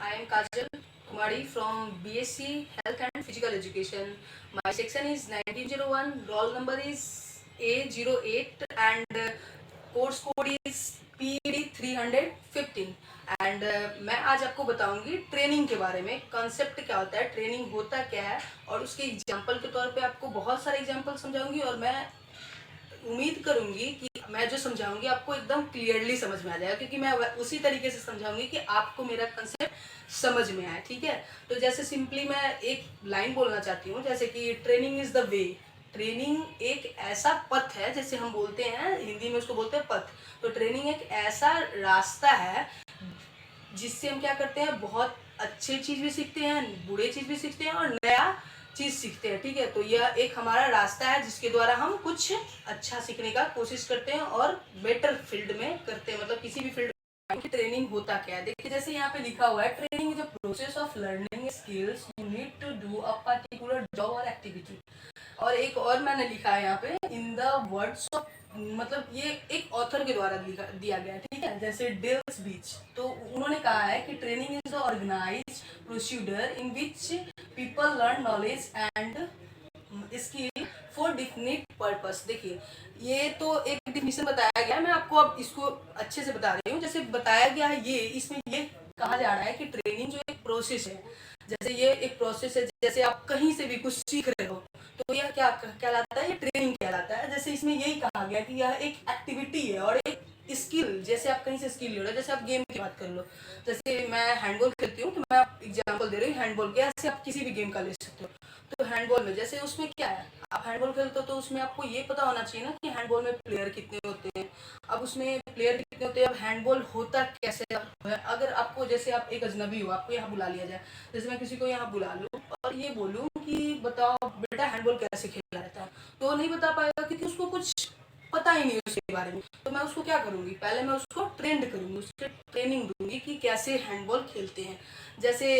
I am Kajal Kumari from BSc Health and Physical Education. My section is 1901, roll number is A08 and course code is PD 315 and मैं आज आपको बताऊंगी training के बारे में, concept क्या होता है, ट्रेनिंग होता क्या है और उसके एग्जाम्पल के तौर पे आपको बहुत सारे एग्जाम्पल समझाऊंगी और मैं उम्मीद करूंगी कि मैं जो समझाऊंगी आपको एकदम क्लियरली समझ में आ जाएगा, क्योंकि मैं उसी तरीके से समझाऊंगी कि आपको मेरा कंसेप्ट समझ में आए। ठीक है, तो जैसे सिंपली मैं एक लाइन बोलना चाहती हूँ, जैसे कि training is the way. Training एक ऐसा पथ है, जैसे हम बोलते हैं हिंदी में उसको बोलते हैं पथ। तो ट्रेनिंग एक ऐसा रास्ता है जिससे हम क्या करते हैं, बहुत अच्छे चीज भी सीखते हैं, बुरे चीज भी सीखते हैं और नया चीज सीखते हैं। ठीक है, तो यह एक हमारा रास्ता है जिसके द्वारा हम कुछ अच्छा सीखने का कोशिश करते हैं और बेटर फील्ड में करते हैं, मतलब किसी भी फील्ड में। ट्रेनिंग होता क्या है, देखिए जैसे यहाँ पे लिखा हुआ है, training is a process of learning skills you need to do a particular job और एक्टिविटी। और एक और मैंने लिखा है यहाँ पे, इन द वर्ड्स ऑफ, मतलब ये एक ऑथर के द्वारा दिया गया है। ठीक है, जैसे डेल्स बीच, तो उन्होंने कहा है कि training is organise procedure in which people learn knowledge and skill for definite purpose. देखिए ये तो एक डिफिनेशन बताया गया है, मैं आपको अब इसको अच्छे से बता रही हूँ। जैसे बताया गया है ये, इसमें ये कहा जा रहा है कि ट्रेनिंग जो एक प्रोसेस है, जैसे ये एक प्रोसेस है, जैसे आप कहीं से भी कुछ सीख रहे हो तो यह क्या कहलाता है, ये ट्रेनिंग कहलाता है। जैसे इसमें यही कहा गया कि यह एक एक्टिविटी है और एक स्किल, जैसे आप कहीं से स्किल ले रहे हो, जैसे आप गेम की बात कर लो, जैसे मैं हैंडबॉल खेलती हूँ तो मैं आप एग्जांपल दे रही हूँ हैंडबॉल के, ऐसे आप किसी भी गेम का ले सकते हो। तो हैंडबॉल में जैसे उसमें क्या है, आप हैंडबॉल खेलते हो तो उसमें आपको ये पता होना चाहिए ना कि हैंडबॉल में प्लेयर कितने होते हैं। अब उसमें प्लेयर कितने होते हैं, अब हैंडबॉल होता कैसे है। अगर आपको, जैसे आप एक अजनबी हो, आपको यहाँ बुला लिया जाए, जैसे मैं किसी को यहाँ बुला लूँ और ये बोलूँ कि बताओ बेटा हैंडबॉल कैसे खेला जाता है, तो वो नहीं बता पाएगा क्योंकि उसको कुछ पता ही नहीं उसके बारे में। तो मैं उसको क्या करूँगी, पहले मैं उसको ट्रेंड करूँगी, उसको ट्रेनिंग दूंगी कि कैसे हैंडबॉल खेलते हैं। जैसे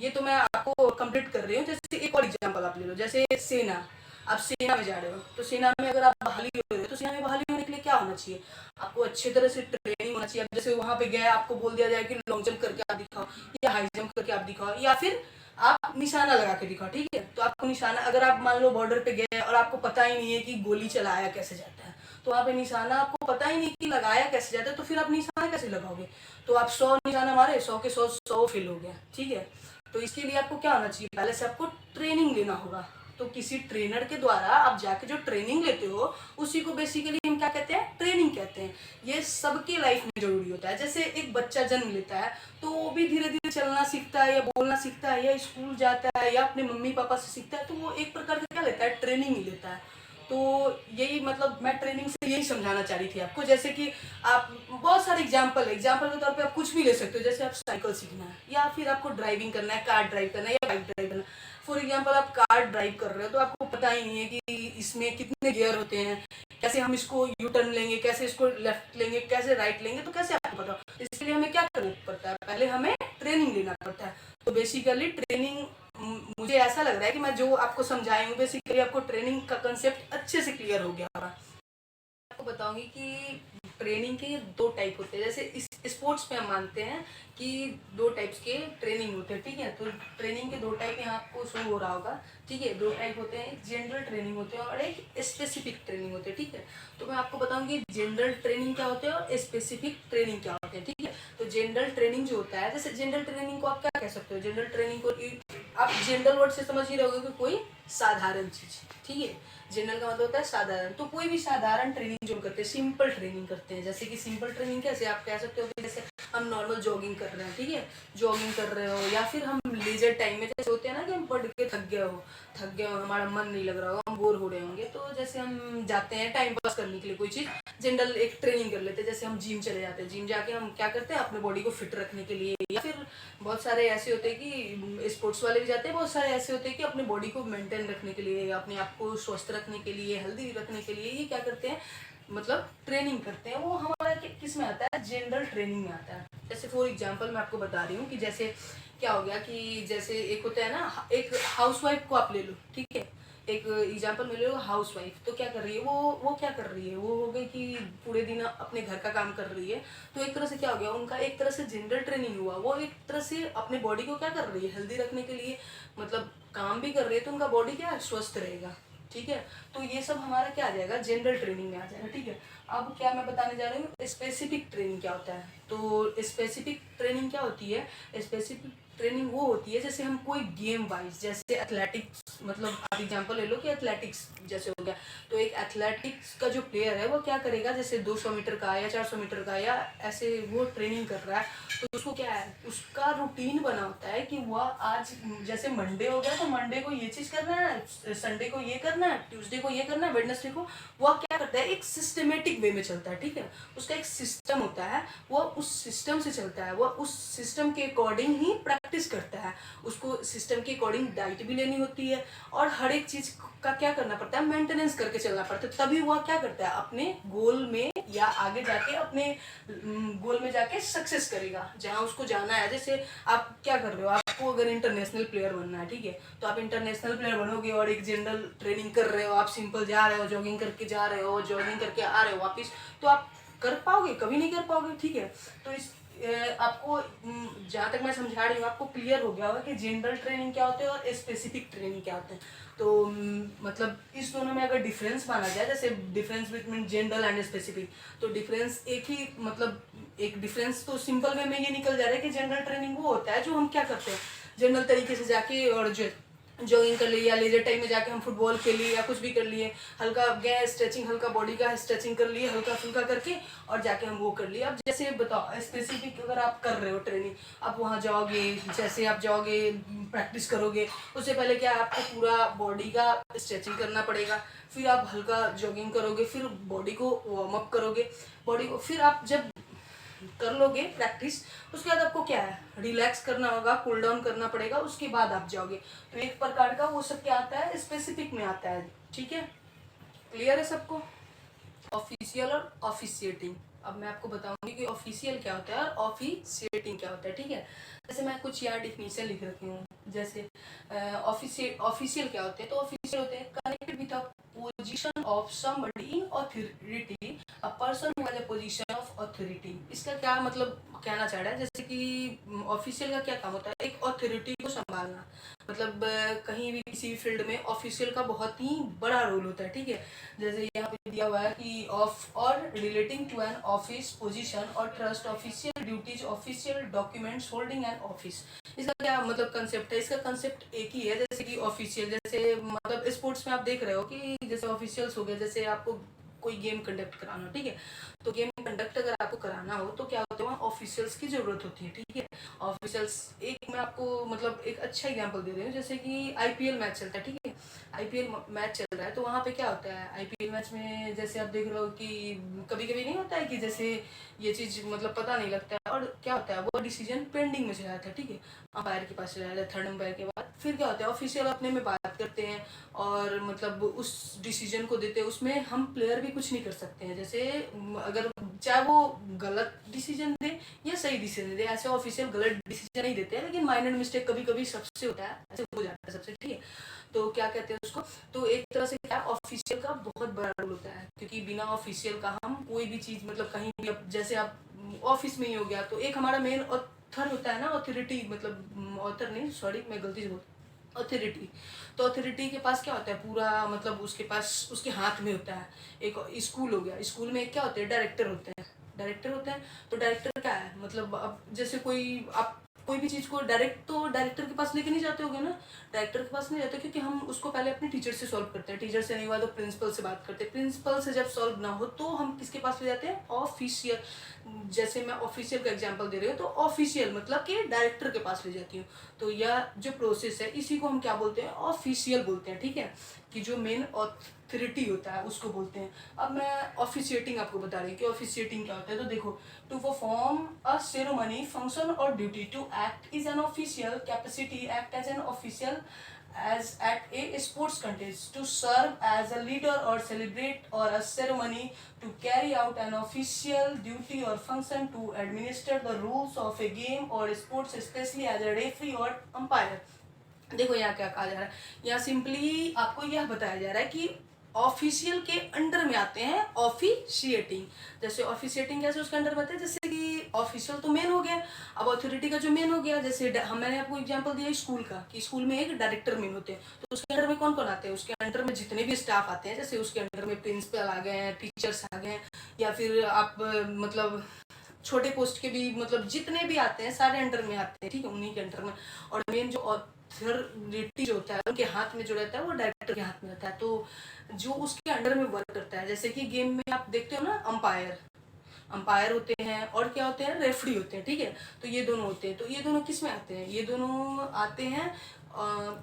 ये तो मैं आपको कंप्लीट कर रही हूँ। जैसे एक और एग्जांपल आप ले लो, जैसे सेना, आप सेना में जा रहे हो तो सेना में अगर आप बहाली हो रहे हो तो सेना में बहाली होने के लिए क्या होना चाहिए, आपको अच्छी तरह से ट्रेनिंग होना चाहिए। जैसे वहाँ पे गए, आपको बोल दिया जाए कि लॉन्ग जंप करके आप दिखाओ या हाई जंप करके आप दिखाओ या फिर आप निशाना लगा के दिखाओ। ठीक है, तो आपको निशाना, अगर आप मान लो बॉर्डर पे गए और आपको पता ही नहीं है कि गोली चलाया कैसे जाता है, तो वहाँ पे निशाना आपको पता ही नहीं कि लगाया कैसे जाता है, तो फिर आप निशाना कैसे लगाओगे। तो आप 100 निशाना मारे, 100 के 100 फेल हो गया। ठीक है, तो इसके लिए आपको क्या होना चाहिए, पहले से आपको ट्रेनिंग लेना होगा। तो किसी ट्रेनर के द्वारा आप जाके जो ट्रेनिंग लेते हो उसी को बेसिकली हम क्या कहते हैं, ट्रेनिंग कहते हैं। ये सबके लाइफ में जरूरी होता है। जैसे एक बच्चा जन्म लेता है तो वो भी धीरे धीरे चलना सीखता है या बोलना सीखता है या स्कूल जाता है या अपने मम्मी पापा से सीखता है, तो वो एक प्रकार का क्या लेता है, ट्रेनिंग ही लेता है। तो यही मतलब मैं ट्रेनिंग से यही समझाना चाह रही थी आपको। जैसे कि आप बहुत सारे एग्जाम्पल के तौर पे आप कुछ भी ले सकते हो। जैसे आप साइकिल सीखना है या फिर आपको ड्राइविंग करना है, कार ड्राइव करना है या बाइक ड्राइव करना है। फॉर एग्जाम्पल आप कार ड्राइव कर रहे हो तो आपको पता ही नहीं है कि इसमें कितने गियर होते हैं, कैसे हम इसको यू टर्न लेंगे, कैसे इसको लेफ्ट लेंगे, कैसे राइट लेंगे, तो कैसे आपको पता हो। इसके लिए हमें क्या करना पड़ता है, पहले हमें ट्रेनिंग लेना पड़ता है। तो बेसिकली ट्रेनिंग, मुझे ऐसा लग रहा है कि मैं जो आपको समझाई हूँ बेसिकली आपको ट्रेनिंग का कंसेप्ट अच्छे से क्लियर हो गया होगा। आपको बताऊंगी कि ट्रेनिंग के दो टाइप होते हैं। जैसे इस स्पोर्ट्स में हम मानते हैं कि दो टाइप्स के ट्रेनिंग होते हैं। ठीक है, तो ट्रेनिंग के दो टाइप यहाँ आपको शो हो रहा होगा। ठीक है, दो टाइप होते हैं, एक जनरल ट्रेनिंग होते हैं और एक स्पेसिफिक ट्रेनिंग होते हैं। ठीक है, तो मैं आपको बताऊंगी जनरल ट्रेनिंग क्या होते हैं और स्पेसिफिक ट्रेनिंग क्या होते हैं। ठीक है, तो जनरल ट्रेनिंग जो होता है, जैसे जनरल ट्रेनिंग को आप क्या कह सकते हो, जनरल ट्रेनिंग को आप जनरल वर्ड से समझ ही रहोगे कि कोई साधारण चीज। ठीक है, जनरल का मतलब होता है साधारण, तो कोई भी साधारण ट्रेनिंग जो करते हैं, सिंपल ट्रेनिंग करते हैं। जैसे कि सिंपल ट्रेनिंग कैसे आप कह सकते हो कि जैसे हम नॉर्मल जॉगिंग कर रहे हैं। ठीक है, जॉगिंग कर रहे हो या फिर हम लेजर टाइम में जैसे होते हैं ना कि हम पढ़ के थक गए हो, हमारा मन नहीं लग रहा हो, हम बोर हो रहे होंगे, तो जैसे हम जाते हैं टाइम पास करने के लिए कोई चीज, जनरल एक ट्रेनिंग कर लेते हैं। जैसे हम जिम चले जाते हैं, जिम जाके हम क्या करते हैं, अपने बॉडी को फिट रखने के लिए, या फिर बहुत सारे ऐसे होते हैं कि स्पोर्ट्स वाले भी जाते हैं, बहुत सारे ऐसे होते हैं कि अपने बॉडी को मेंटेन रखने के लिए, अपने आप को स्वस्थ रखने के लिए, हेल्दी रखने के लिए ये क्या करते हैं, मतलब ट्रेनिंग करते हैं। वो हमारा किस में आता है, जनरल ट्रेनिंग में आता है। जैसे फॉर एग्जांपल मैं आपको बता रही हूँ कि जैसे क्या हो गया कि जैसे एक होता है ना, एक हाउसवाइफ को आप ले लो। ठीक है, एक एग्जांपल मिले हो हाउस वाइफ, तो क्या कर रही है वो क्या कर रही है, वो हो गई कि पूरे दिन अपने घर का काम कर रही है। तो एक तरह से क्या हो गया, उनका एक तरह से जनरल ट्रेनिंग हुआ, वो एक तरह से अपने बॉडी को क्या कर रही है, हेल्दी रखने के लिए मतलब काम भी कर रही है, तो उनका बॉडी क्या है, स्वस्थ रहेगा। ठीक है, तो ये सब हमारा क्या आ जाएगा, जनरल ट्रेनिंग में आ जाएगा। ठीक है, अब क्या मैं बताने जा रही हूँ, स्पेसिफिक ट्रेनिंग क्या होता है। तो स्पेसिफिक ट्रेनिंग क्या होती है, स्पेसिफिक ट्रेनिंग वो होती है जैसे हम कोई गेम वाइज, जैसे एथलेटिक्स, मतलब आप एग्जांपल ले लो कि एथलेटिक्स जैसे हो गया, तो एक एथलेटिक्स का जो प्लेयर है वो क्या करेगा, जैसे 200 मीटर का या 400 मीटर का या ऐसे वो ट्रेनिंग कर रहा है, तो उसको क्या है, उसका रूटीन बना होता है कि वह आज जैसे मंडे हो गया तो मंडे को ये चीज़ करना है, संडे को ये करना है, ट्यूसडे को ये करना है, वेडनेसडे को, वह क्या करता है, एक सिस्टमेटिक वे में चलता है। ठीक है, उसका एक सिस्टम होता है, वो उस सिस्टम से चलता है, वो उस सिस्टम के अकॉर्डिंग ही प्रैक्टिस करता है, उसको सिस्टम के अकॉर्डिंग डाइट भी लेनी होती है और हर एक चीज़ का क्या करना पड़ता है, मेंटेनेंस करके चलना पड़ता है, तभी वह क्या करता है, अपने गोल में या आगे जाके अपने गोल में जाके सक्सेस करेगा जहाँ उसको जाना है। जैसे आप क्या कर रहे हो, आपको अगर इंटरनेशनल प्लेयर बनना है, ठीक है, तो आप इंटरनेशनल प्लेयर बनोगे और एक जनरल ट्रेनिंग कर रहे हो, आप सिंपल जा रहे हो, जॉगिंग करके जा रहे हो, जॉगिंग करके आ रहे हो वापिस, तो आप कर पाओगे, कभी नहीं कर पाओगे। ठीक है, तो इस आपको जहाँ तक मैं समझा रही हूँ आपको क्लियर हो गया होगा कि जनरल ट्रेनिंग क्या होते हैं और स्पेसिफिक ट्रेनिंग क्या होते हैं। तो मतलब इस दोनों में अगर डिफरेंस माना जाए, जैसे difference between general and specific, तो डिफरेंस एक ही, मतलब एक डिफरेंस तो सिंपल वे में ये निकल जा रहा है कि जनरल ट्रेनिंग वो होता है जो हम क्या करते हैं, जनरल तरीके से जाके और जो जॉगिंग कर लिए या लेजर टाइम में जाके हम फुटबॉल खेल लिए या कुछ भी कर लिए, हल्का गए स्ट्रेचिंग, हल्का बॉडी का स्ट्रेचिंग कर लिए हल्का फुल्का करके और जाके हम वो कर लिए। अब जैसे बताओ स्पेसिफिक अगर आप कर रहे हो ट्रेनिंग, आप वहाँ जाओगे, जैसे आप जाओगे प्रैक्टिस करोगे, उससे पहले क्या आपको पूरा बॉडी का स्ट्रेचिंग करना पड़ेगा, फिर आप हल्का जॉगिंग करोगे, फिर बॉडी को वार्म अप करोगे, बॉडी को फिर आप जब कर लोगे प्रैक्टिस, उसके बाद आपको क्या है, रिलैक्स करना होगा, कूल डाउन करना पड़ेगा, उसके बाद आप जाओगे। तो एक प्रकार का वो सब क्या आता है, स्पेसिफिक में आता है। ठीक है, क्लियर है सबको। ऑफिशियल और ऑफिशिएटिंग, अब मैं आपको बताऊंगी कि ऑफिशियल क्या होता है और ऑफिशिएटिंग क्या होता है। ठीक है, जैसे मैं कुछ यहाँ डिफिनीशन लिख रखी हूँ, जैसे ऑफिशियल क्या होते हैं, तो ऑफिशियल होते हैं connected with a position of somebody in authority, a person who has a position of authority. इसका क्या मतलब कहना चाह रहा है, जैसे कि ऑफिशियल का क्या काम होता है, एक ऑथोरिटी को संभालना, मतलब कहीं भी किसी भी फील्ड में ऑफिशियल का बहुत ही बड़ा रोल होता है। ठीक है, जैसे यहाँ पे दिया हुआ है कि ऑफ और relating to an office position और trust, official duties, official documents, holding an office. इसका क्या मतलब कंसेप्ट है, इसका कंसेप्ट एक ही है, जैसे कि ऑफिशियल, जैसे मतलब स्पोर्ट्स में आप देख रहे हो कि जैसे ऑफिशियल्स हो गए, जैसे आपको कोई गेम कंडक्ट कराना, ठीक है, तो गेम कंडक्ट अगर आपको कराना हो तो क्या होता है, वहाँ ऑफिशियल्स की जरूरत होती है। ठीक है, ऑफिशियल्स, एक मैं आपको मतलब एक अच्छा एग्जांपल दे रही हूँ, जैसे कि आईपीएल मैच चलता है। ठीक है, आईपीएल मैच चल रहा है, तो वहाँ पे क्या होता है, आईपीएल मैच में जैसे आप देख रहे हो कि कभी कभी नहीं होता है कि जैसे ये चीज़ मतलब पता नहीं लगता है, और क्या होता है वो डिसीजन पेंडिंग में चला जाता है। ठीक है, अंपायर के पास चला जाता है, थर्ड अंपायर के बाद फिर क्या होता है, ऑफिशियल अपने में बात करते हैं और मतलब उस डिसीजन को देते हैं, उसमें हम प्लेयर भी कुछ नहीं कर सकते हैं, जैसे अगर चाहे वो गलत डिसीजन दे या सही डिसीजन दे, ऐसे ऑफिशियल गलत डिसीजन नहीं देते हैं, लेकिन माइनर मिस्टेक कभी कभी सबसे होता है, ऐसे हो जाता है सबसे। ठीक है, तो क्या कहते हैं उसको, तो एक तरह से क्या ऑफिशियल का बहुत बड़ा रोल होता है, क्योंकि बिना ऑफिशियल का हम कोई भी चीज़ मतलब कहीं भी, अब जैसे आप ऑफिस में ही हो गया, तो एक हमारा मेन ऑथर होता है ना, ऑथोरिटी, मतलब ऑथर नहीं, सॉरी मैं गलती से बोल, ऑथोरिटी, तो ऑथोरिटी के पास क्या होता है, पूरा मतलब उसके पास उसके हाथ में होता है। एक स्कूल हो गया, स्कूल में क्या होते हैं, डायरेक्टर होते हैं, डायरेक्टर होते हैं, तो डायरेक्टर क्या है, मतलब अब जैसे कोई आप कोई भी चीज़ को डायरेक्ट तो डायरेक्टर के पास लेके नहीं जाते होगे ना, डायरेक्टर के पास नहीं जाते, क्योंकि हम उसको पहले अपने टीचर से सॉल्व करते हैं, टीचर से नहीं हुआ तो प्रिंसिपल से बात करते हैं, प्रिंसिपल से जब सॉल्व ना हो तो हम किसके पास ले जाते हैं, ऑफिशियल। जैसे मैं ऑफिशियल का एग्जांपल दे रही हूँ, तो ऑफिशियल मतलब कि डायरेक्टर के पास ले जाती हूँ, तो यह जो प्रोसेस है इसी को हम क्या बोलते हैं, ऑफिशियल बोलते हैं। ठीक है, कि जो मेन ऑथोरिटी होता है उसको बोलते हैं। अब मैं ऑफिशिएटिंग आपको बता रही हूँ कि ऑफिशिएटिंग क्या होता है, तो देखो, to perform a ceremony, function और duty, to act is an official capacity, act as an official as at a sports contest, to serve as a leader or celebrate or a ceremony, to carry out an official duty or function, to administer the rules of a game or sports, especially as a referee or umpire। देखो यहाँ क्या कहा जा रहा है, यहाँ simply आपको यह बताया जा रहा है कि ऑफिशियल के अंडर में आते हैं ऑफिशिएटिंग। जैसे ऑफिशिएटिंग कैसे उसके अंडर में आते हैं, जैसे कि ऑफिशियल तो मेन हो गया, अब अथॉरिटी का जो मेन हो गया, जैसे मैंने आपको एग्जांपल दिया स्कूल का कि स्कूल में एक डायरेक्टर मेन होते हैं, तो उसके अंडर में कौन कौन आते हैं, उसके अंडर में जितने भी स्टाफ आते हैं, जैसे उसके अंडर में प्रिंसिपल आ गए हैं, टीचर्स आ गए हैं, या फिर आप मतलब छोटे पोस्ट के भी मतलब जितने भी आते हैं सारे अंडर में आते हैं, ठीक है, उन्हीं के अंडर में। और मेन जो अथॉरिटी जो होता है उनके हाथ में जो रहता है वो डायरेक्टर के हाथ में रहता है, तो जो उसके अंडर में वर्क करता है, जैसे कि गेम में आप देखते हो ना अंपायर, अंपायर होते हैं और क्या होते हैं, रेफरी होते हैं, ठीक है, तो ये दोनों होते हैं। तो ये दोनों किस में आते हैं, ये दोनों आते हैं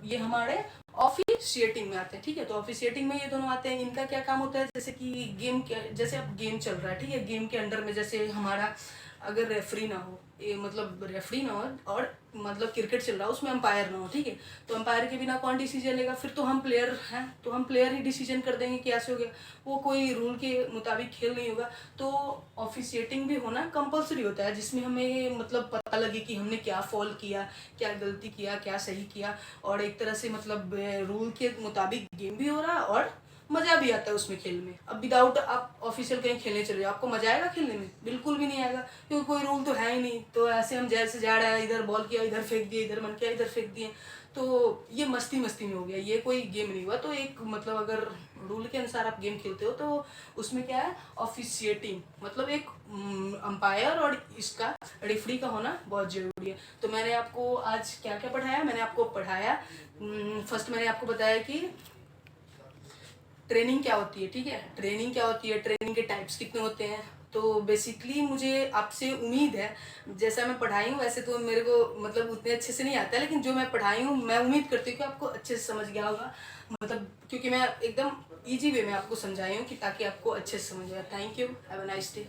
ये हमारे ऑफिशिएटिंग में आते हैं, ठीक है। तो ऑफिशिएटिंग में ये दोनों आते हैं, इनका क्या काम होता है, जैसे कि गेम के, जैसे अब गेम चल रहा है, ठीक है, गेम के अंडर में जैसे हमारा अगर रेफरी ना हो, ये मतलब रेफरी ना हो और मतलब क्रिकेट चल रहा है उसमें अंपायर ना हो, ठीक है, तो अंपायर के बिना कौन डिसीजन लेगा, फिर तो हम प्लेयर हैं, तो हम प्लेयर ही डिसीजन कर देंगे कि ऐसे हो गया, वो कोई रूल के मुताबिक खेल नहीं होगा। तो ऑफिशिएटिंग भी होना कंपलसरी होता है, जिसमें हमें मतलब पता लगे कि हमने क्या फॉल किया, क्या गलती किया, क्या सही किया, और एक तरह से मतलब रूल के मुताबिक गेम भी हो रहा है और मजा भी आता है उसमें खेल में। अब विदाउट आप ऑफिशियल कहीं खेलने चले जाओ, आपको मजा आएगा खेलने में, बिल्कुल भी नहीं आएगा, क्योंकि कोई रूल तो है ही नहीं। तो ऐसे हम जैसे जा रहे हैं, इधर बॉल किया, इधर फेंक दिए, इधर मन किया, इधर फेंक दिए, तो ये मस्ती मस्ती में हो गया, ये कोई गेम नहीं हुआ। तो एक मतलब अगर रूल के अनुसार आप गेम खेलते हो तो उसमें क्या है, ऑफिशिएटिंग मतलब एक अंपायर और इसका रेफरी का होना बहुत जरूरी है। तो मैंने आपको आज क्या क्या पढ़ाया, मैंने आपको पढ़ाया फर्स्ट मैंने आपको बताया कि ट्रेनिंग क्या होती है, ठीक है, ट्रेनिंग क्या होती है, ट्रेनिंग के टाइप्स कितने होते हैं। तो बेसिकली मुझे आपसे उम्मीद है, जैसा मैं पढ़ाई हूँ वैसे तो मेरे को मतलब उतने अच्छे से नहीं आता है, लेकिन जो मैं पढ़ाई हूँ मैं उम्मीद करती हूँ कि आपको अच्छे से समझ गया होगा, मतलब क्योंकि मैं एकदम इजी वे में आपको समझाई हूँ कि ताकि आपको अच्छे से समझ आए। Thank you, have a nice day.